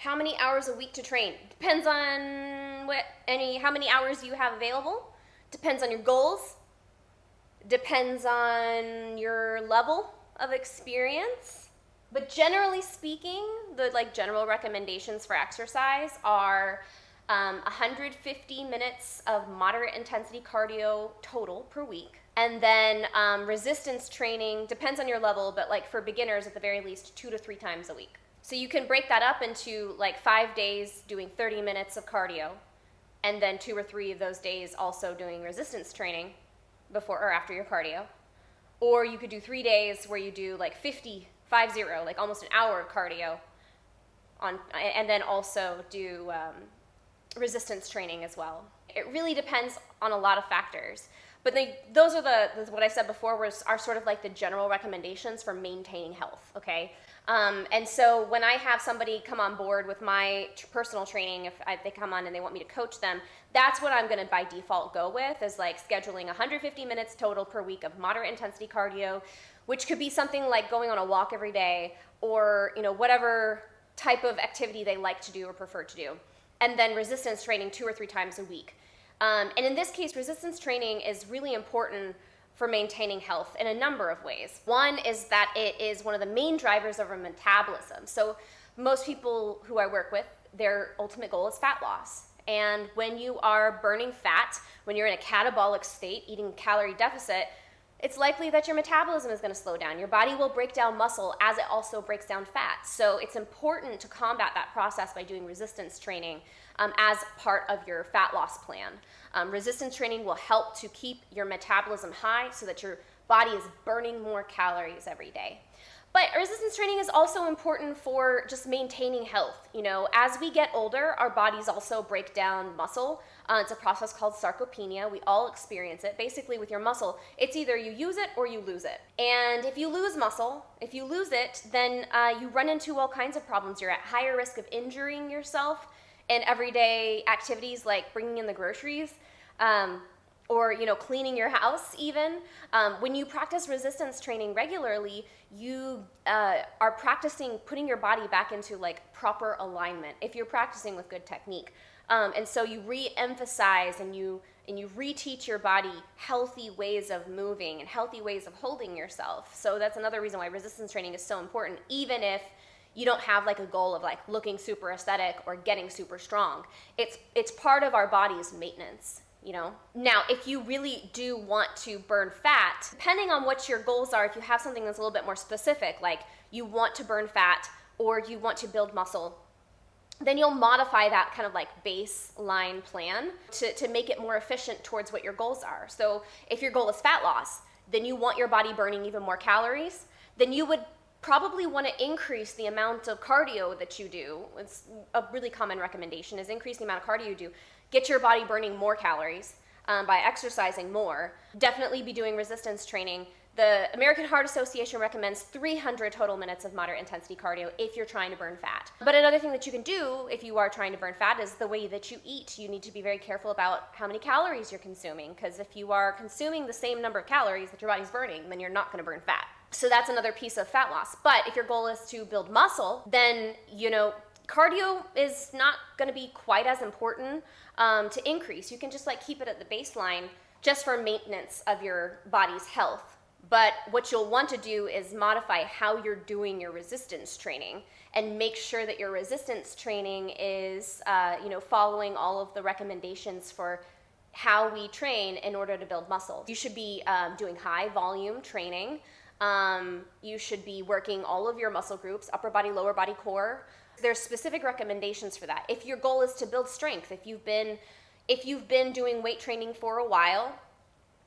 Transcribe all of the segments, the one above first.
How many hours a week to train? Depends on how many hours you have available. Depends on your goals. Depends on your level of experience. But generally speaking, the general recommendations for exercise are 150 minutes of moderate intensity cardio total per week. And then resistance training depends on your level, but for beginners at the very least 2 to 3 times a week. So you can break that up into 5 days doing 30 minutes of cardio, and then 2 or 3 of those days also doing resistance training before or after your cardio. Or you could do 3 days where you do 50, almost an hour of cardio and then also do resistance training as well. It really depends on a lot of factors. But those are what I said before are sort of the general recommendations for maintaining health, okay? And so when I have somebody come on board with my personal training, if they come on and they want me to coach them, that's what I'm going to by default go with, is scheduling 150 minutes total per week of moderate intensity cardio, which could be something like going on a walk every day, or whatever type of activity they like to do or prefer to do. And then resistance training 2 or 3 times a week. And in this case, resistance training is really important for maintaining health in a number of ways. One is that it is one of the main drivers of our metabolism. So most people who I work with, their ultimate goal is fat loss. And when you are burning fat, when you're in a catabolic state, eating calorie deficit, it's likely that your metabolism is going to slow down. Your body will break down muscle as it also breaks down fat. So it's important to combat that process by doing resistance training as part of your fat loss plan. Resistance training will help to keep your metabolism high so that your body is burning more calories every day. But resistance training is also important for just maintaining health. As we get older, our bodies also break down muscle. It's a process called sarcopenia. We all experience it. Basically, with your muscle, it's either you use it or you lose it. And if you lose muscle, if you lose it, then you run into all kinds of problems. You're at higher risk of injuring yourself in everyday activities like bringing in the groceries, or cleaning your house even. When you practice resistance training regularly, you are practicing putting your body back into proper alignment if you're practicing with good technique. And so you re-emphasize and you reteach your body healthy ways of moving and healthy ways of holding yourself. So that's another reason why resistance training is so important, even if you don't have a goal of looking super aesthetic or getting super strong. It's part of our body's maintenance. Now, if you really do want to burn fat, depending on what your goals are, if you have something that's a little bit more specific, like you want to burn fat or you want to build muscle, then you'll modify that kind of baseline plan to make it more efficient towards what your goals are. So if your goal is fat loss, then you want your body burning even more calories, then you would probably want to increase the amount of cardio that you do. It's a really common recommendation, is increase the amount of cardio you do. Get your body burning more calories by exercising more. Definitely be doing resistance training. The American Heart Association recommends 300 total minutes of moderate intensity cardio if you're trying to burn fat. But another thing that you can do if you are trying to burn fat is the way that you eat. You need to be very careful about how many calories you're consuming, because if you are consuming the same number of calories that your body's burning, then you're not going to burn fat. So that's another piece of fat loss. But if your goal is to build muscle, then, cardio is not going to be quite as important to increase. You can just keep it at the baseline just for maintenance of your body's health. But what you'll want to do is modify how you're doing your resistance training and make sure that your resistance training is, following all of the recommendations for how we train in order to build muscle. You should be doing high volume training. You should be working all of your muscle groups, upper body, lower body, core. There's specific recommendations for that. If your goal is to build strength, if you've been doing weight training for a while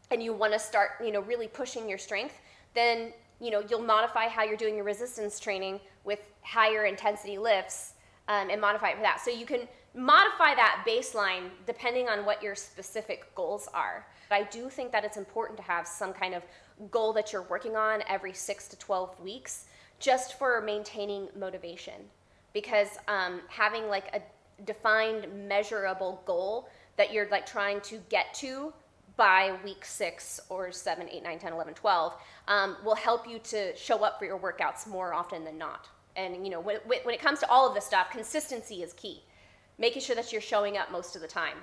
and you want to start, really pushing your strength, then, you'll modify how you're doing your resistance training with higher intensity lifts and modify it for that. So you can modify that baseline depending on what your specific goals are. But I do think that it's important to have some kind of goal that you're working on every 6 to 12 weeks just for maintaining motivation. Because having a defined, measurable goal that you're trying to get to by week 6 or 7, 8, 9, 10, 11, 12 will help you to show up for your workouts more often than not. And when it comes to all of this stuff, consistency is key. Making sure that you're showing up most of the time.